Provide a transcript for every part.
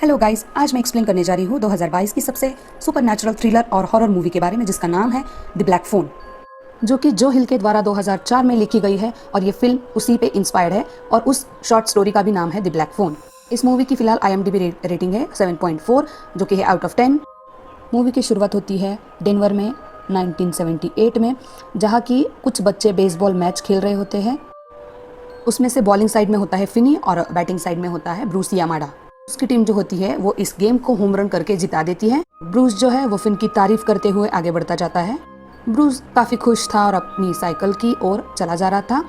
Hello guys, आज मैं explain करने जा रही हूँ 2022 की सबसे सुपरनैचुरल थ्रिलर और हॉरर मूवी के बारे में, जिसका नाम है द ब्लैक फोन, जो कि जो हिल के द्वारा 2004 में लिखी गई है और ये फिल्म उसी पे इंस्पायर्ड है और उस शॉर्ट स्टोरी का भी नाम है द ब्लैक फोन। इस मूवी की फिलहाल IMDb रेटिंग है 7.4, जो कि है आउट ऑफ 10। मूवी की शुरुआत होती है डेनवर में 1978 में, जहाँ की कुछ बच्चे बेसबॉल मैच खेल रहे होते हैं। उसमें से बॉलिंग साइड में होता है फिनी और बैटिंग साइड में होता है ब्रूस यामाडा। उसकी टीम जो होती है वो इस गेम को होम रन करके जिता देती है। ब्रूस जो है वो फिन की तारीफ करते हुए आगे बढ़ता जाता है। ब्रूस काफ़ी खुश था और अपनी साइकिल की ओर चला जा रहा था।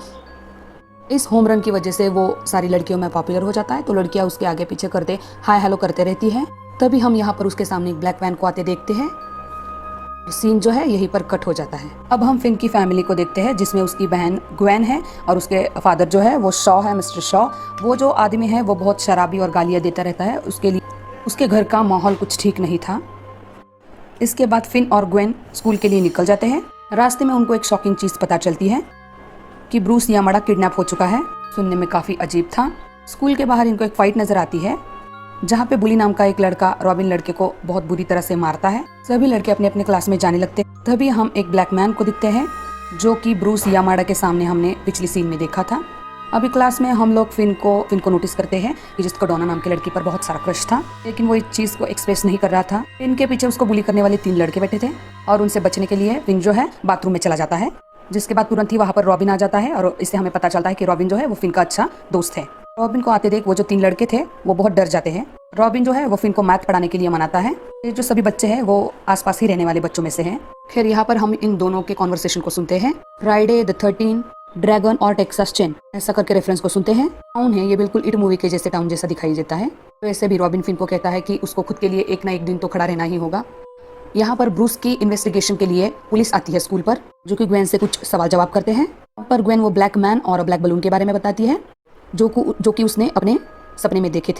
इस होम रन की वजह से वो सारी लड़कियों में पॉपुलर हो जाता है, तो लड़कियां उसके आगे पीछे करते हाय हेलो करते रहती हैं। तभी हम यहाँ पर उसके सामने एक ब्लैक वैन को आते देखते हैं। सीन जो है यहीं पर कट हो जाता है। अब हम फिन की फैमिली को देखते हैं, जिसमें उसकी बहन ग्वेन है और उसके फादर जो है वो शॉ है, मिस्टर शॉ। वो जो आदमी है वो बहुत शराबी और गालियाँ देता रहता है। उसके घर का माहौल कुछ ठीक नहीं था। इसके बाद फिन और ग्वेन स्कूल के लिए निकल जाते हैं। रास्ते में उनको एक शॉकिंग चीज़ पता चलती है कि ब्रूस यामाडा किडनैप हो चुका है। सुनने में काफ़ी अजीब था। स्कूल के बाहर इनको एक फाइट नजर आती है, जहाँ पे बुली नाम का एक लड़का रॉबिन लड़के को बहुत बुरी तरह से मारता है। सभी लड़के अपने अपने क्लास में जाने लगते हैं। तभी हम एक ब्लैक मैन को दिखते हैं, जो कि ब्रूस यामाडा के सामने हमने पिछली सीन में देखा था। अभी क्लास में हम लोग फिन को नोटिस करते हैं कि जिसको डोना नाम की लड़की पर बहुत सारा क्रश था, लेकिन वो इस चीज को एक्सप्रेस नहीं कर रहा था। फिन के पीछे उसको बुली करने वाले 3 लड़के बैठे थे और उनसे बचने के लिए फिन जो है बाथरूम में चला जाता है, जिसके बाद तुरंत ही वहाँ पर रॉबिन आ जाता है और इससे हमें पता चलता है कि रॉबिन जो है वो फिन का अच्छा दोस्त है। रॉबिन को आते देख वो जो 3 लड़के थे वो बहुत डर जाते हैं। रॉबिन जो है वो फिन को मैथ पढ़ाने के लिए मनाता है। ये जो सभी बच्चे हैं वो आसपास ही रहने वाले बच्चों में से हैं। खैर यहाँ पर हम इन दोनों के कॉन्वर्सेशन को सुनते हैं। फ्राइडे द 13, ड्रैगन और टेक्सास चेन, ऐसा करके रेफरेंस को सुनते हैं। टाउन है ये बिल्कुल इट मूवी के जैसे टाउन जैसा दिखाई देता है। तो ऐसे भी रॉबिन फिन को कहता है कि उसको खुद के लिए एक ना एक दिन तो खड़ा रहना ही होगा। यहाँ पर ब्रूस की इन्वेस्टिगेशन के लिए पुलिस आती है स्कूल पर, जो कि ग्वेन से कुछ सवाल जवाब करते हैं। पर ग्वेन वो ब्लैक मैन और ब्लैक बलून के बारे में बताती है, जो कि उसने अपने सपने में देखे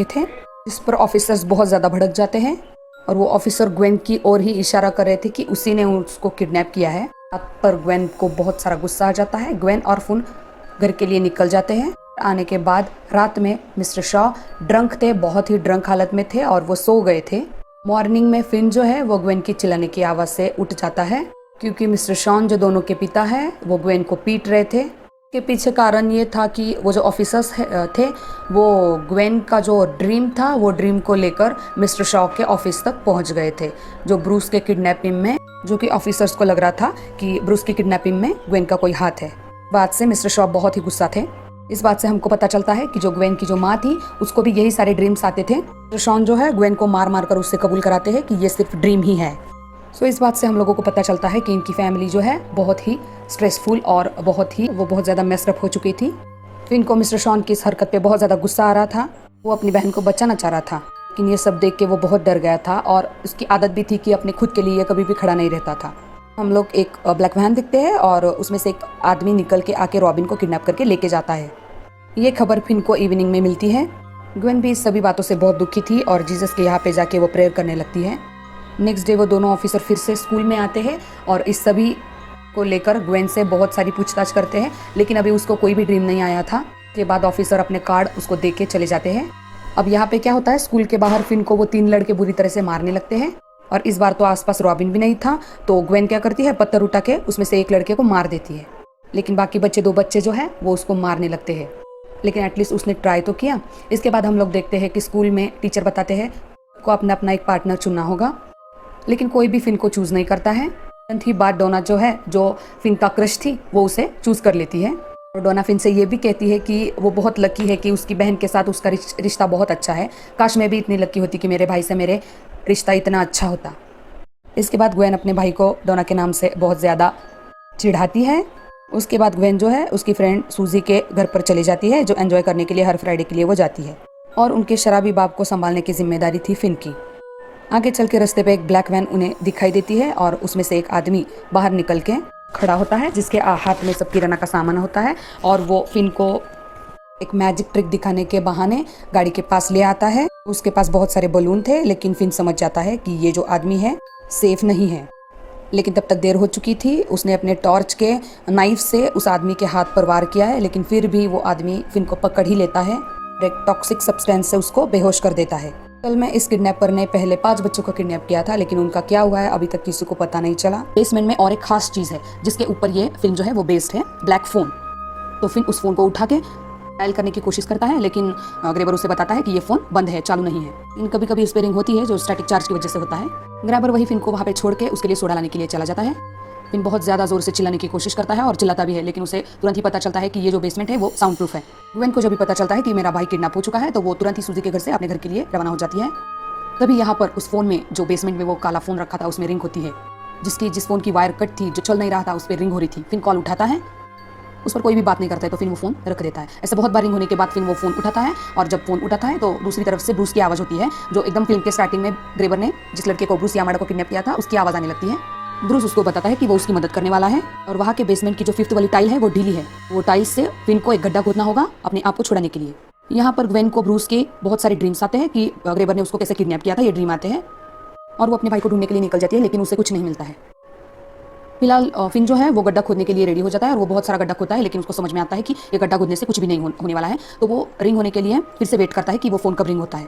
थे, जिस पर ऑफिसर्स बहुत ज़्यादा भड़क जाते हैं और वो ऑफिसर ग्वेन की ओर ही इशारा कर रहे थे कि उसी ने उसको किडनैप किया है। पर ग्वेन को बहुत सारा गुस्सा आ जाता है। ग्वेन और फुन घर के लिए निकल जाते हैं। आने के बाद रात में मिस्टर शॉ ड्रंक थे, बहुत ही ड्रंक हालत में थे और वो सो गए थे। मॉर्निंग में फिन जो है वो ग्वेन की चिल्लाने की आवाज़ से उठ जाता है, क्योंकि मिस्टर शॉन जो दोनों के पिता है वो ग्वेन को पीट रहे थे। के पीछे कारण ये था कि वो जो ऑफिसर्स थे वो ग्वेन का जो ड्रीम था वो ड्रीम को लेकर मिस्टर शॉ के ऑफिस तक पहुंच गए थे, जो ब्रूस के किडनैपिंग में, जो कि ऑफिसर्स को लग रहा था कि ब्रूस की किडनैपिंग में ग्वेन का कोई हाथ है। बात से मिस्टर शॉ बहुत ही गुस्सा थे। इस बात से हमको पता चलता है कि जो ग्वेन की जो माँ थी उसको भी यही सारे ड्रीम्स आते थे। तो शॉन जो है ग्वेन को मार मार कर उससे कबूल कराते हैं कि ये सिर्फ ड्रीम ही है। सो इस बात से हम लोगों को पता चलता है कि इनकी फैमिली जो है बहुत ही स्ट्रेसफुल और बहुत ज़्यादा मेस्ड अप हो चुकी थी। फिन को मिस्टर शॉन की इस हरकत पे बहुत ज़्यादा गुस्सा आ रहा था। वो अपनी बहन को बचाना चाह रहा था, लेकिन ये सब देख के वो बहुत डर गया था और उसकी आदत भी थी कि अपने खुद के लिए कभी भी खड़ा नहीं रहता था। हम लोग एक ब्लैक वैन दिखते हैं और उसमें से एक आदमी निकल के आके रॉबिन को किडनैप करके लेके जाता है। ये खबर फिन को इवनिंग में मिलती है। ग्वेन भी इस सभी बातों से बहुत दुखी थी और जीसस के यहाँ पे जाके वो प्रेयर करने लगती है। नेक्स्ट डे वो दोनों ऑफिसर फिर से स्कूल में आते हैं और इस सभी को लेकर ग्वेन से बहुत सारी पूछताछ करते हैं, लेकिन अभी उसको कोई भी ड्रीम नहीं आया था। उसके बाद ऑफिसर अपने कार्ड उसको दे के चले जाते हैं। अब यहाँ पे क्या होता है, स्कूल के बाहर फिन को वो 3 लड़के बुरी तरह से मारने लगते हैं और इस बार तो आसपास रॉबिन भी नहीं था। तो ग्वेन क्या करती है, पत्थर उठा के उसमें से एक लड़के को मार देती है, लेकिन बाकी 2 बच्चे जो है वो उसको मारने लगते हैं, लेकिन एटलीस्ट उसने ट्राई तो किया। इसके बाद हम लोग देखते हैं कि स्कूल में टीचर बताते हैं को अपना एक पार्टनर चुनना होगा, लेकिन कोई भी फिन को चूज़ नहीं करता है। तुरंत ही बाद डोना जो है, जो फिन का क्रश थी, वो उसे चूज़ कर लेती है और डोना फिन से ये भी कहती है कि वो बहुत लकी है कि उसकी बहन के साथ उसका रिश्ता बहुत अच्छा है। काश मैं भी इतनी लकी होती कि मेरे भाई से मेरे रिश्ता इतना अच्छा होता। इसके बाद ग्वेन अपने भाई को डोना के नाम से बहुत ज़्यादा चिढ़ाती है। उसके बाद ग्वेन जो है उसकी फ्रेंड सूजी के घर पर चली जाती है, जो एंजॉय करने के लिए हर फ्राइडे के लिए वो जाती है, और उनके शराबी बाप को संभालने की जिम्मेदारी थी फिन की। आगे चल के रास्ते पे एक ब्लैक वैन उन्हें दिखाई देती है और उसमें से एक आदमी बाहर निकल के खड़ा होता है, जिसके हाथ में सब किराना का सामान होता है, और वो फिन को एक मैजिक ट्रिक दिखाने के बहाने गाड़ी के पास ले आता है। उसके पास बहुत सारे बलून थे, लेकिन फिन समझ जाता है कि ये जो आदमी है सेफ नहीं है। लेकिन तब तक देर हो चुकी थी। उसने अपने टॉर्च के नाइफ से उस आदमी के हाथ पर वार किया है, लेकिन फिर भी वो आदमी फिन को पकड़ ही लेता है। एक टॉक्सिक सब्सटेंस से उसको बेहोश कर देता है। कल में इस किडनैपर ने पहले 5 बच्चों को किडनैप किया था, लेकिन उनका क्या हुआ है अभी तक किसी को पता नहीं चला। बेसमेंट में और एक खास चीज है जिसके ऊपर ये फिल्म जो है वो बेस्ड है, ब्लैक फोन। तो फिन उस फोन को उठा के डायल करने की कोशिश करता है, लेकिन ग्रेबर उसे बताता है कि ये फोन बंद है, चालू नहीं है। इन कभी कभी इस पे रिंग होती है जो स्टैटिक चार्ज की वजह से होता है। ग्रेबर वही फिन को वहाँ पे छोड़ के उसके लिए सोडा लाने के लिए चला जाता है। फिन बहुत ज्यादा जोर से चिल्लाने की कोशिश करता है और चिल्लाता भी है, लेकिन उसे तुरंत ही पता चलता है कि ये जो बेसमेंट है वो साउंड प्रूफ है। ग्वेन को जब भी पता चलता है कि मेरा भाई किडनैप हो चुका है तो वो तुरंत ही सूजी के घर से अपने घर के लिए रवाना हो जाती है। तभी यहाँ पर उस फोन में जो बेसमेंट में वो काला फोन रखा था उसमें रिंग होती है, जिस फोन की वायर कट थी, जो चल नहीं रहा था, उस पर रिंग हो रही थी। फिन कॉल उठाता है, उस पर कोई भी बात नहीं करता है, तो फिर वो फोन रख देता है। ऐसे बहुत बार रिंग होने के बाद फिर वो फोन उठाता है, और जब फोन उठाता है तो दूसरी तरफ से ब्रूस की आवाज़ होती है, जो एकदम फिल्म के स्टार्टिंग में ग्रेबर ने जिस लड़के को ब्रूस यामाडा को किडनैप किया था उसकी आवाज़ आने लगती है। ब्रूस उसको बताता है कि वो उसकी मदद करने वाला है, और वहाँ के बेसमेंट की जो 5th वाली टाइल है वो ढीली है। वो टाइल्स से फिन को एक गड्ढा खोदना होगा अपने आप को छुड़ाने के लिए। यहाँ पर ग्वेन को ब्रूस के बहुत सारे ड्रीम्स आते हैं कि ग्रेबर ने उसको कैसे किडनैप किया था, ये ड्रीम आते हैं, और वो अपने भाई को ढूंढने के लिए निकल जाती है, लेकिन उसे कुछ नहीं मिलता है। फिलहाल फिन जो है वो गड्ढा खोदने के लिए रेडी हो जाता है, और वो बहुत सारा गड्ढा खोदता है, लेकिन उसको समझ में आता है कि ये गड्ढा खोदने से कुछ भी नहीं होने वाला है। तो वो रिंग होने के लिए फिर से वेट करता है कि वो फोन कब रिंग होता है।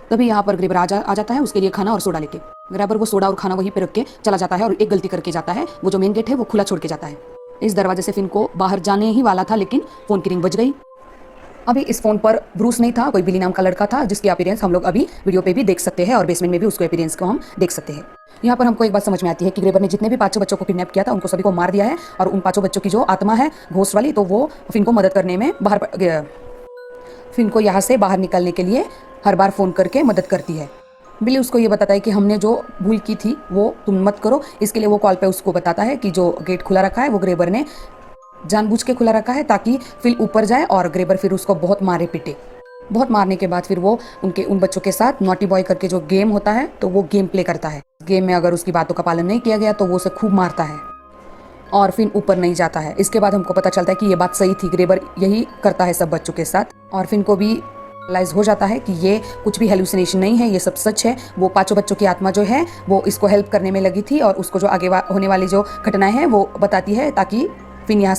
तभी यहाँ पर ग्रेबर आ जाता है उसके लिए खाना और सोडा लेके। ग्रेबर वो सोडा और खाना वहीं पे रख के चला जाता है, और एक गलती करके जाता है, वो जो मेन गेट है वो खुला छोड़ के जाता है। इस दरवाजे से फिन को बाहर जाने ही वाला था, लेकिन फोन की रिंग बज गई। अभी इस फोन पर ब्रूस नहीं था, कोई बिली नाम का लड़का था, जिसकी अपीयरेंस हम लोग अभी वीडियो पे भी देख सकते हैं, और बेसमेंट में भी उसको अपीयरेंस को हम देख सकते हैं। यहाँ पर हमको एक बात समझ में आती है कि ग्रेबर ने जितने भी 5 बच्चों को किडनैप किया था उनको सभी को मार दिया है, और उन 5 बच्चों की जो आत्मा है घोस्ट वाली, तो वो फिन को मदद करने में फिन को यहाँ से बाहर निकलने के लिए हर बार फोन करके मदद करती है। बिली उसको ये बताता है कि हमने जो भूल की थी वो तुम मत करो। इसके लिए वो कॉल पे उसको बताता है कि जो गेट खुला रखा है वो ग्रेबर ने जानबूझ के खुला रखा है, ताकि फिल ऊपर जाए और ग्रेबर फिर उसको बहुत मारे पीटे। बहुत मारने के बाद फिर वो उन बच्चों के साथ नॉटी बॉय करके जो गेम होता है तो वो गेम प्ले करता है। गेम में अगर उसकी बातों का पालन नहीं किया गया तो वो उसे खूब मारता है, और फिर ऊपर नहीं जाता है। इसके बाद हमको पता चलता है कि ये बात सही थी, ग्रेबर यही करता है सब बच्चों के साथ, और फिन को भी रियलाइज हो जाता है कि ये कुछ भी हेलुसिनेशन नहीं है, ये सब सच है। वो 5 बच्चों की आत्मा जो है वो इसको हेल्प करने में लगी थी, और उसको जो आगे होने वाली जो घटनाएं हैं वो बताती है, ताकि फिन यहाँ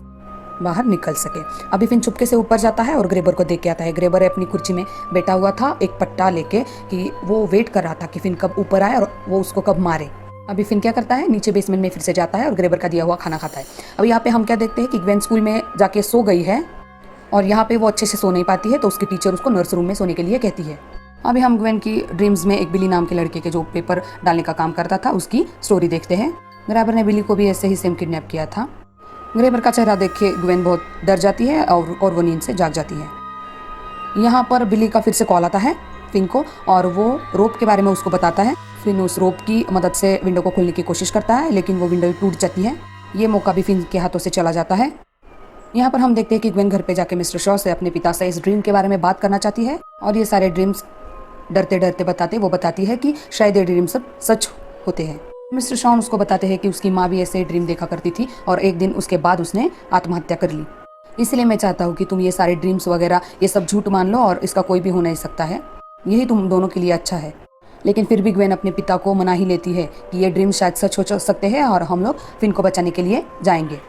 बाहर निकल सके। अभी फिन चुपके से ऊपर जाता है और ग्रेबर को देख के आता है। ग्रेबर अपनी कुर्सी में बैठा हुआ था एक पट्टा लेके, कि वो वेट कर रहा था कि फिन कब ऊपर आए और वो उसको कब मारे। अभी फिन क्या करता है, नीचे बेसमेंट में फिर से जाता है और ग्रेबर का दिया हुआ खाना खाता है। अब यहाँ पे हम क्या देखते हैं कि ग्वेन स्कूल में जाके सो गई है, और यहाँ पे वो अच्छे से सो नहीं पाती है, तो उसकी टीचर उसको नर्स रूम में सोने के लिए कहती है। अभी हम ग्वेन की ड्रीम्स में एक बिली नाम के लड़के के जो पेपर डालने का काम करता था उसकी स्टोरी देखते हैं। ग्रेबर ने बिली को भी ऐसे ही सेम किडनैप किया था। ग्रेबर का चेहरा देख के ग्वेन बहुत डर जाती है, और वो नींद से जाग जाती है। यहाँ पर बिली का फिर से कॉल आता है फिन को, और वो रोप के बारे में उसको बताता है। फिन उस रोप की मदद से विंडो को खोलने की कोशिश करता है, लेकिन वो विंडो टूट जाती है। ये मौका भी फिन के हाथों से चला जाता है। यहाँ पर हम देखते हैं कि ग्वेन घर पे जाके मिस्टर शॉ से अपने पिता से इस ड्रीम के बारे में बात करना चाहती है, और ये सारे ड्रीम्स डरते डरते वो बताती है कि शायद ये ड्रीम सब सच होते हैं। मिस्टर शॉन उसको बताते हैं कि उसकी माँ भी ऐसे ड्रीम देखा करती थी, और एक दिन उसके बाद उसने आत्महत्या कर ली। इसलिए मैं चाहता हूँ कि तुम ये सारे ड्रीम्स वगैरह ये सब झूठ मान लो, और इसका कोई भी हो नहीं सकता है, यही तुम दोनों के लिए अच्छा है। लेकिन फिर भी ग्वेन अपने पिता को मना ही लेती है कि ये ड्रीम शायद सच हो सकते हैं, और हम लोग फिन को बचाने के लिए जाएंगे।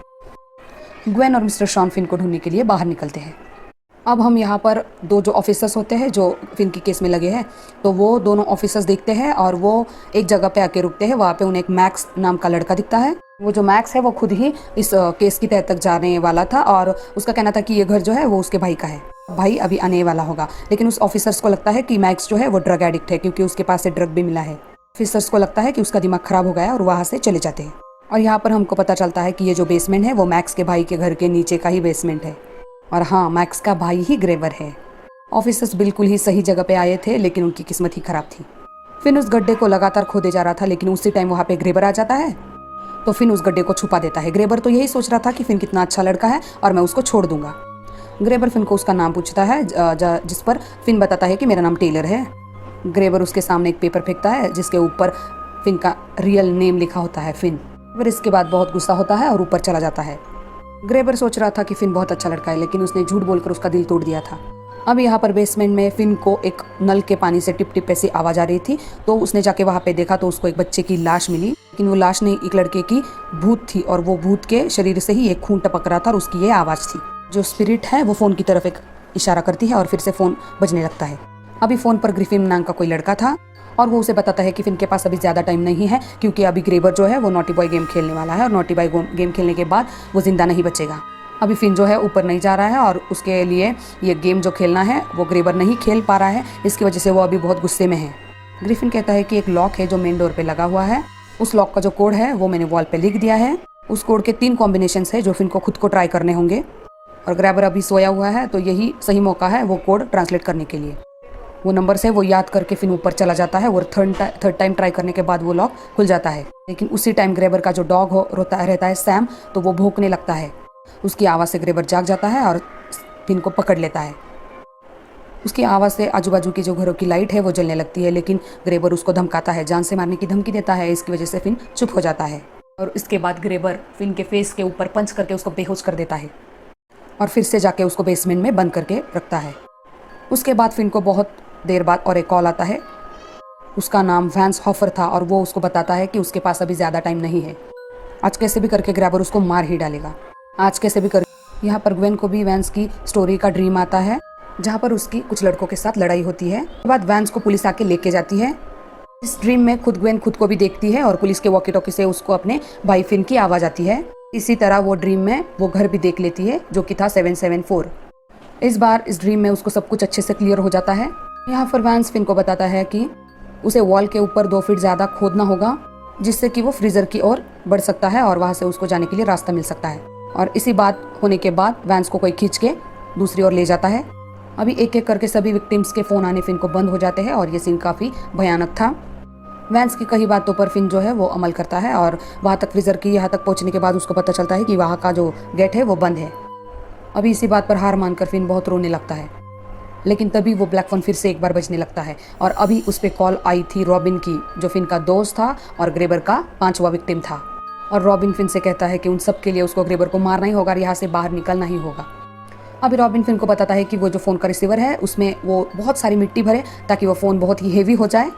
ग्वेन और मिस्टर शॉन फिन को ढूंढने के लिए बाहर निकलते हैं। अब हम यहाँ पर 2 जो ऑफिसर्स होते हैं जो फिन की केस में लगे हैं, तो वो दोनों ऑफिसर्स दिखते हैं, और वो एक जगह पे आके रुकते हैं। वहाँ पे उन्हें एक मैक्स नाम का लड़का दिखता है। वो जो मैक्स है वो खुद ही इस केस की तह तक जाने वाला था, और उसका कहना था कि ये घर जो है वो उसके भाई का है, भाई अभी आने वाला होगा। लेकिन उस ऑफिसर्स को लगता है कि मैक्स जो है वो ड्रग एडिक्ट है, क्योंकि उसके पास से ड्रग भी मिला है। ऑफिसर्स को लगता है कि उसका दिमाग खराब हो गया है, और वहाँ से चले जाते हैं। और यहाँ पर हमको पता चलता है कि ये जो बेसमेंट है वो मैक्स के भाई के घर के नीचे का ही बेसमेंट है, और हाँ, मैक्स का भाई ही ग्रेबर है। ऑफिसर्स बिल्कुल ही सही जगह पे आए थे, लेकिन उनकी किस्मत ही खराब थी। फिन उस गड्ढे को लगातार खोदे जा रहा था, लेकिन उसी टाइम वहाँ पे ग्रेबर आ जाता है, तो फिन उस गड्ढे को छुपा देता है। ग्रेबर तो यही सोच रहा था कि फिन कितना अच्छा लड़का है और मैं उसको छोड़ दूंगा। ग्रेबर फिन को उसका नाम पूछता है, जिस पर फिन बताता है कि मेरा नाम टेलर है। ग्रेबर उसके सामने एक पेपर फेंकता है जिसके ऊपर फिन का रियल नेम लिखा होता है, फिन। फिर इसके बाद बहुत गुस्सा होता है और ऊपर चला जाता है। ग्रेबर सोच रहा था कि फिन बहुत अच्छा लड़का है, लेकिन उसने झूठ बोलकर उसका दिल तोड़ दिया था। अब यहाँ पर बेसमेंट में फिन को एक नल के पानी से टिप टिप ऐसी आवाज़ आ रही थी, तो उसने जाके वहाँ पे देखा तो उसको एक बच्चे की लाश मिली, लेकिन वो लाश नहीं, एक लड़के की भूत थी, और वो भूत के शरीर से ही एक खून टपक रहा था, और उसकी ये आवाज़ थी। जो स्पिरिट है वो फ़ोन की तरफ एक इशारा करती है और फिर से फ़ोन बजने लगता है। अभी फ़ोन पर ग्रिफिन नाम का कोई लड़का था और वो उसे बताता है कि फिन के पास अभी ज़्यादा टाइम नहीं है, क्योंकि अभी ग्रेबर जो है वो नॉटी बॉय गेम खेलने वाला है और नॉटी बॉय गेम खेलने के बाद वो ज़िंदा नहीं बचेगा। अभी फिन जो है ऊपर नहीं जा रहा है और उसके लिए ये गेम जो खेलना है वो ग्रेबर नहीं खेल पा रहा है, इसकी वजह से वो अभी बहुत गुस्से में है। ग्रिफिन कहता है कि एक लॉक है जो मेन डोर पे लगा हुआ है, उस लॉक का जो कोड है वो मैंने वॉल पे लिख दिया है। उस कोड के 3 कॉम्बिनेशंस है जो फिन को खुद को ट्राई करने होंगे और ग्रेबर अभी सोया हुआ है, तो यही सही मौका है वो कोड ट्रांसलेट करने के लिए। वो नंबर से वो याद करके फिन ऊपर चला जाता है और थर्ड टाइम ट्राई करने के बाद वो लॉक खुल जाता है। लेकिन उसी टाइम ग्रेबर का जो डॉग रहता है सैम, तो वो भौंकने लगता है। उसकी आवाज़ से ग्रेबर जाग जाता है और फिन को पकड़ लेता है। उसकी आवाज़ से आजू बाजू की जो घरों की लाइट है वो जलने लगती है, लेकिन ग्रेबर उसको धमकाता है, जान से मारने की धमकी देता है। इसकी वजह से फिन चुप हो जाता है और इसके बाद ग्रेबर फिन के फेस के ऊपर पंच करके उसको बेहोश कर देता है और फिर से जाके उसको बेसमेंट में बंद करके रखता है। उसके बाद फिन को बहुत देर बाद और एक कॉल आता है। उसका नाम वैंस हॉफर था और वो उसको बताता है कि उसके पास अभी ज़्यादा टाइम नहीं है, आज कैसे भी करके ग्रेबर उसको मार ही डालेगा, आज कैसे भी कर। यहाँ पर ग्वेन को भी वैंस की स्टोरी का ड्रीम आता है, जहाँ पर उसकी कुछ लड़कों के साथ लड़ाई होती है। उसके बाद वैंस को पुलिस आके लेके जाती है। इस ड्रीम में ग्वेन खुद को भी देखती है और पुलिस के वॉकी टॉकी से उसको अपने भाई फिन की आवाज़ आती है। इसी तरह वो ड्रीम में वो घर भी देख लेती है जो कि था 774। इस बार इस ड्रीम में उसको सब कुछ अच्छे से क्लियर हो जाता है। यहाँ पर वैंस फिन को बताता है कि उसे वॉल के ऊपर 2 फीट ज़्यादा खोदना होगा, जिससे कि वो फ्रीजर की ओर बढ़ सकता है और वहाँ से उसको जाने के लिए रास्ता मिल सकता है। और इसी बात होने के बाद वैंस को कोई खींच के दूसरी ओर ले जाता है। अभी एक एक करके सभी विक्टिम्स के फ़ोन आने फिन को बंद हो जाते हैं और ये सीन काफ़ी भयानक था। वैंस की कई बातों पर फिन जो है वो अमल करता है और वहाँ तक फ्रीजर की यहाँ तक पहुँचने के बाद उसको पता चलता है कि वहाँ का जो गेट है वो बंद है। अभी इसी बात पर हार मानकर फिन बहुत रोने लगता है, लेकिन तभी वो ब्लैक फोन फिर से एक बार बजने लगता है और अभी उस पर कॉल आई थी रॉबिन की, जो फिन का दोस्त था और ग्रेबर का 5वां विक्टिम था। और रॉबिन फिन से कहता है कि उन सब के लिए उसको ग्रेबर को मारना ही होगा और यहाँ से बाहर निकलना ही होगा। अभी रॉबिन फिन को बताता है कि वो जो फ़ोन का रिसीवर है उसमें वो बहुत सारी मिट्टी भरे ताकि वो फ़ोन बहुत ही हेवी हो जाए,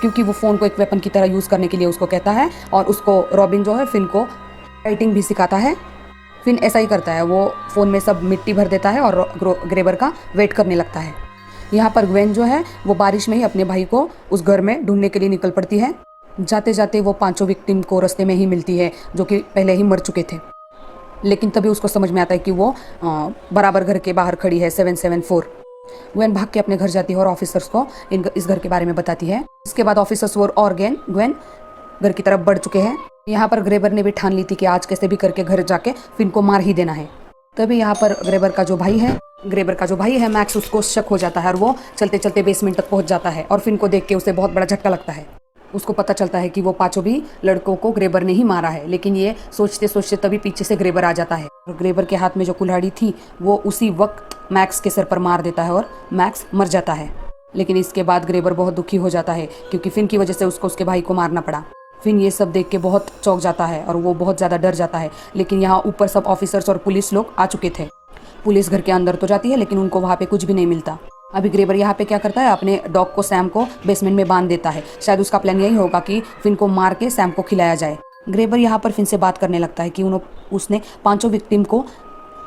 क्योंकि वो फ़ोन को एक वेपन की तरह यूज़ करने के लिए उसको कहता है। और उसको रॉबिन जो है फिन को राइटिंग भी सिखाता है। फिन ऐसा ही करता है, वो फ़ोन में सब मिट्टी भर देता है और ग्रेबर का वेट करने लगता है। यहाँ पर ग्वेन जो है वो बारिश में ही अपने भाई को उस घर में ढूंढने के लिए निकल पड़ती है। जाते जाते वो 5 विक्टिम को रास्ते में ही मिलती है जो कि पहले ही मर चुके थे, लेकिन तभी उसको समझ में आता है कि वो बराबर घर के बाहर खड़ी है 774। ग्वेन भाग के अपने घर जाती है और ऑफिसर्स को इस घर के बारे में बताती है। इसके बाद ऑफिसर्स और ग्वेन घर की तरफ बढ़ चुके हैं। यहाँ पर ग्रेबर ने भी ठान ली थी कि आज कैसे भी करके घर जाके फिन को मार ही देना है। तभी यहाँ पर ग्रेबर का जो भाई है मैक्स, उसको शक हो जाता है और वो चलते चलते बेसमेंट तक पहुँच जाता है और फिन को देख के उसे बहुत बड़ा झटका लगता है। उसको पता चलता है कि वो 5 भी लड़कों को ग्रेबर ने ही मारा है, लेकिन ये सोचते सोचते तभी पीछे से ग्रेबर आ जाता है और ग्रेबर के हाथ में जो कुल्हाड़ी थी वो उसी वक्त मैक्स के सर पर मार देता है और मैक्स मर जाता है। लेकिन इसके बाद ग्रेबर बहुत दुखी हो जाता है क्योंकि फिन की वजह से उसको उसके भाई को मारना पड़ा। फिन ये सब देख के बहुत चौंक जाता है और वो बहुत ज़्यादा डर जाता है। लेकिन यहाँ ऊपर सब ऑफिसर्स और पुलिस लोग आ चुके थे। पुलिस घर के अंदर तो जाती है लेकिन उनको वहाँ पे कुछ भी नहीं मिलता। अभी ग्रेबर यहाँ पे क्या करता है, अपने डॉग को सैम को बेसमेंट में बांध देता है। शायद उसका प्लान यही होगा कि फिन को मार के सैम को खिलाया जाए। ग्रेबर यहाँ पर फिन से बात करने लगता है कि उसने 5 विक्टिम को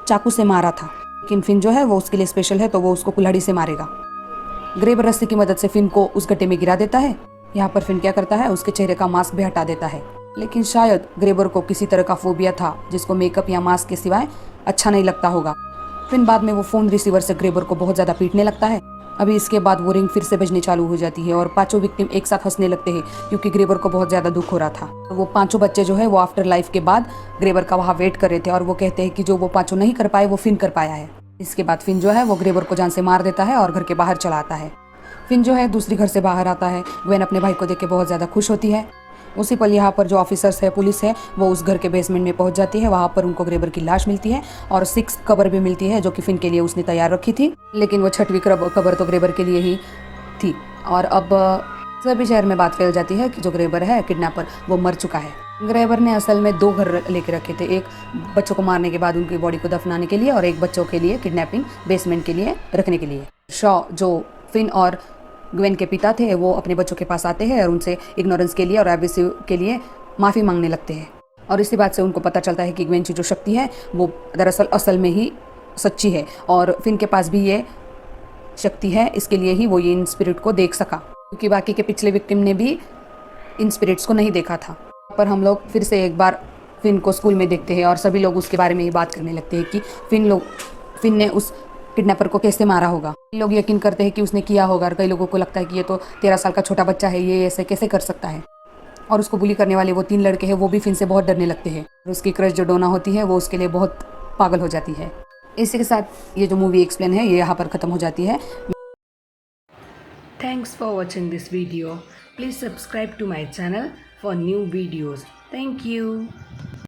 चाकू से मारा था, लेकिन फिन जो है वो उसके लिए स्पेशल है तो वो उसको कुल्हाड़ी से मारेगा। ग्रेबर रस्सी की मदद से फिन को उस गड्ढे में गिरा देता है। यहाँ पर फिन क्या करता है, उसके चेहरे का मास्क भी हटा देता है, लेकिन शायद ग्रेबर को किसी तरह का फोबिया था जिसको मेकअप या मास्क के सिवाय अच्छा नहीं लगता होगा। फिन बाद में वो फ़ोन रिसीवर से ग्रेबर को बहुत ज़्यादा पीटने लगता है। अभी इसके बाद वो रिंग फिर से बजनी चालू हो जाती है और 5 विक्टिम एक साथ हंसने लगते हैं क्योंकि ग्रेबर को बहुत ज़्यादा दुख हो रहा था। वो 5 बच्चे जो है वो आफ्टर लाइफ के बाद ग्रेबर का वहाँ वेट कर रहे थे और वो कहते हैं कि जो वो 5 नहीं कर पाए वो फिन कर पाया है। इसके बाद फिन जो है वो ग्रेबर को जान से मार देता है और घर के बाहर चला आता है। फिन जो है दूसरी घर से बाहर आता है। ग्वेन अपने भाई को देख के बहुत ज़्यादा खुश होती है। उसी पल यहाँ पर जो ऑफिसर्स है, पुलिस है, वो उस घर के बेसमेंट में पहुँच जाती है। वहाँ पर उनको ग्रेबर की लाश मिलती है और 6 कबर भी मिलती है जो कि फिन के लिए उसने तैयार रखी थी, लेकिन वो 6वीं कबर तो ग्रेबर के लिए ही थी। और अब सभी शहर में बात फैल जाती है कि जो ग्रेबर है किडनैपर वो मर चुका है। ग्रेबर ने असल में 2 घर लेके रखे थे, एक बच्चों को मारने के बाद उनकी बॉडी को दफनाने के लिए और एक बच्चों के लिए किडनैपिंग बेसमेंट के लिए रखने के लिए। शॉ जो फिन और ग्वेन के पिता थे वो अपने बच्चों के पास आते हैं और उनसे इग्नोरेंस के लिए और एब्यूसिव के लिए माफ़ी मांगने लगते हैं। और इसी बात से उनको पता चलता है कि ग्वेन की जो शक्ति है वो दरअसल असल में ही सच्ची है और फिन के पास भी ये शक्ति है, इसके लिए ही वो ये इन स्पिरिट को देख सका, क्योंकि बाकी के पिछले विक्टिम ने भी इन स्पिरिट्स को नहीं देखा था। पर हम लोग फिर से एक बार फिन को स्कूल में देखते हैं और सभी लोग उसके बारे में ही बात करने लगते हैं कि फिन ने उस किडनैपर को कैसे मारा होगा। लोग यकीन करते हैं कि उसने किया होगा और कई लोगों को लगता है कि ये तो 13 साल का छोटा बच्चा है, ये ऐसे कैसे कर सकता है। और उसको बुली करने वाले वो 3 लड़के हैं, वो भी फिन से बहुत डरने लगते हैं और उसकी क्रश जो डोना होती है वो उसके लिए बहुत पागल हो जाती है। इसी के साथ ये जो मूवी एक्सप्लेन है ये यहाँ पर ख़त्म हो जाती है। Thanks for watching this video. Please subscribe to my channel for new videos. Thank you.